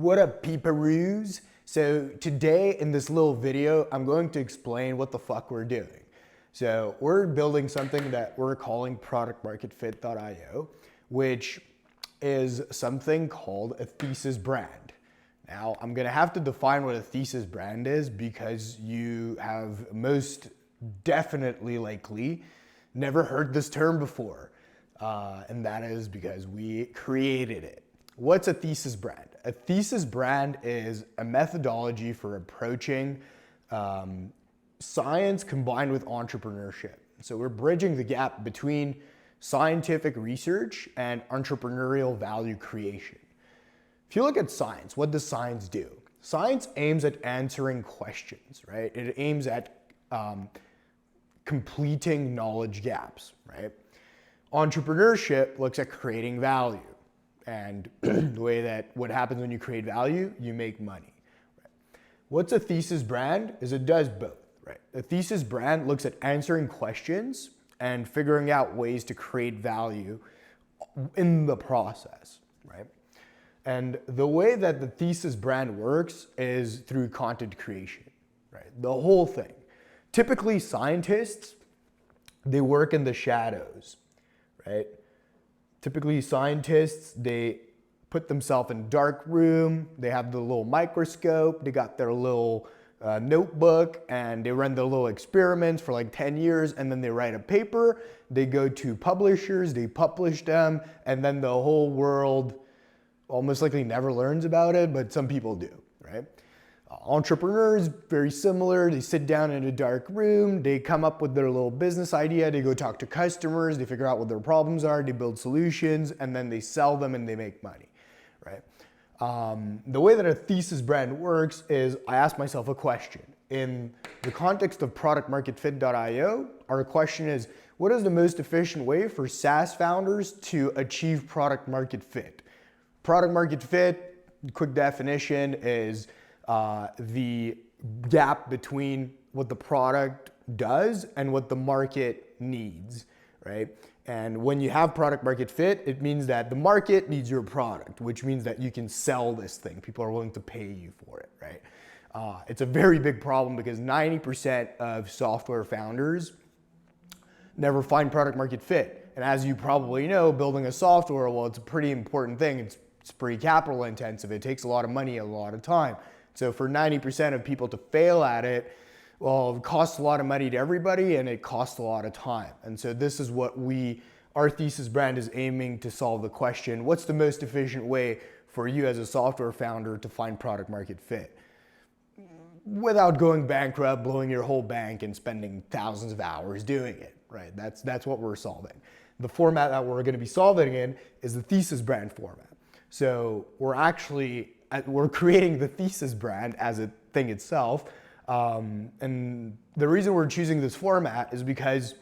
What up, peeparoos? So today in this little video, I'm going to explain what the fuck we're doing. So we're building something that we're calling productmarketfit.io, which is something called a thesis brand. Now, I'm gonna have to define what a thesis brand is because you have most definitely likely never heard this term before. And that is because we created it. What's a thesis brand? A thesis brand is a methodology for approaching science combined with entrepreneurship. So we're bridging the gap between scientific research and entrepreneurial value creation. If you look at science, what does science do? Science aims at answering questions, right? It aims at completing knowledge gaps, right? Entrepreneurship looks at creating value. And the way that what happens when you create value, you make money. Right? What's a thesis brand is it does both, right? A thesis brand looks at answering questions and figuring out ways to create value in the process, right? And the way that the thesis brand works is through content creation, right? The whole thing. Typically scientists, they work in the shadows, right? Typically scientists, they put themselves in a dark room, they have the little microscope, they got their little notebook, and they run their little experiments for like 10 years, and then they write a paper, they go to publishers, they publish them, and then the whole world almost likely never learns about it, but some people do, right? Entrepreneurs, very similar. They sit down in a dark room, they come up with their little business idea, they go talk to customers, they figure out what their problems are, they build solutions, and then they sell them and they make money, right? The way that a thesis brand works is I ask myself a question. In the context of productmarketfit.io, our question is, what is the most efficient way for SaaS founders to achieve product market fit? Product market fit, quick definition, is the gap between what the product does and what the market needs, right? And when you have product market fit, it means that the market needs your product, which means that you can sell this thing. People are willing to pay you for it, right? It's a very big problem because 90% of software founders never find product market fit. And as you probably know, building a software, well, it's a pretty important thing. It's pretty capital intensive. It takes a lot of money, a lot of time. So for 90% of people to fail at it, well, it costs a lot of money to everybody and it costs a lot of time. And so this is what our thesis brand is aiming to solve the question, what's the most efficient way for you as a software founder to find product market fit? Without going bankrupt, blowing your whole bank and spending thousands of hours doing it, right? That's what we're solving. The format that we're gonna be solving in is the thesis brand format. So we're creating the thesis brand as a thing itself. And the reason we're choosing this format is because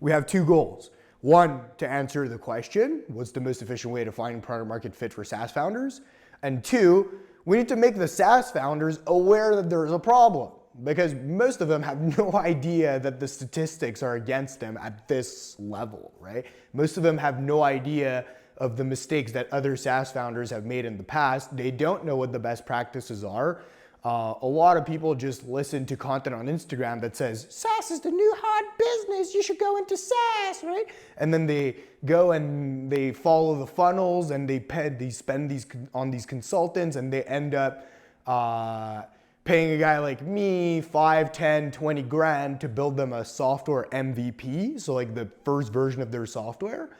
we have two goals. One, to answer the question, what's the most efficient way to find product market fit for SaaS founders? And two, we need to make the SaaS founders aware that there's a problem because most of them have no idea that the statistics are against them at this level, right? Most of them have no idea of the mistakes that other SaaS founders have made in the past. They don't know what the best practices are. A lot of people just listen to content on Instagram that says, SaaS is the new hot business, you should go into SaaS, right? And then they go and they follow the funnels and they spend on these consultants and they end up paying a guy like me 5, 10, 20 grand to build them a software MVP, so like the first version of their software.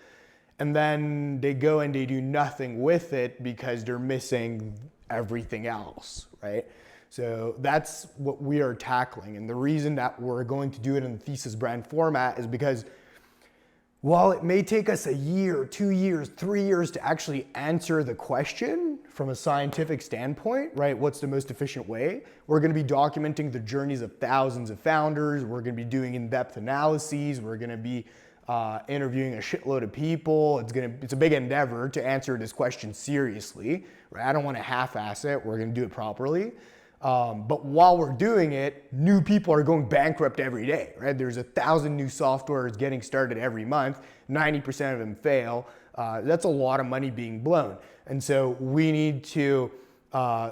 And then they go and they do nothing with it because they're missing everything else, right? So that's what we are tackling. And the reason that we're going to do it in the thesis brand format is because while it may take us a year, 2 years, 3 years to actually answer the question from a scientific standpoint, right? What's the most efficient way? We're gonna be documenting the journeys of thousands of founders. We're gonna be doing in-depth analyses. We're gonna be interviewing a shitload of people. It's a big endeavor to answer this question seriously, right? I don't want to half-ass it. We're going to do it properly. But while we're doing it, new people are going bankrupt every day, right? There's 1,000 new softwares getting started every month. 90% of them fail. That's a lot of money being blown. And so we need to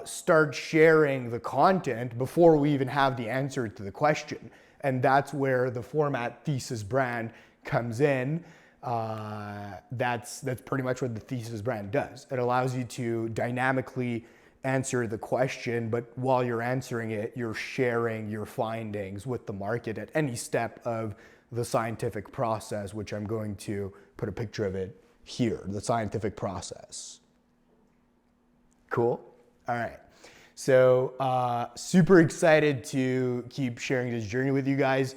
start sharing the content before we even have the answer to the question. And that's where the format thesis brand comes in. That's pretty much what the thesis brand does. It allows you to dynamically answer the question, but while you're answering it, you're sharing your findings with the market at any step of the scientific process, which I'm going to put a picture of it here, the scientific process. Cool? All right. So super excited to keep sharing this journey with you guys.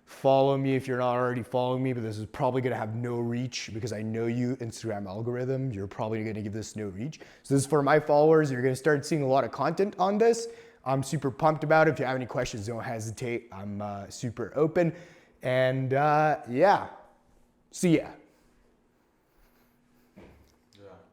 Follow me if you're not already following me, but this is probably gonna have no reach because I know you, Instagram algorithm, you're probably gonna give this no reach. So this is for my followers. You're gonna start seeing a lot of content on this. I'm super pumped about it. If you have any questions, don't hesitate. I'm super open. And yeah, see ya.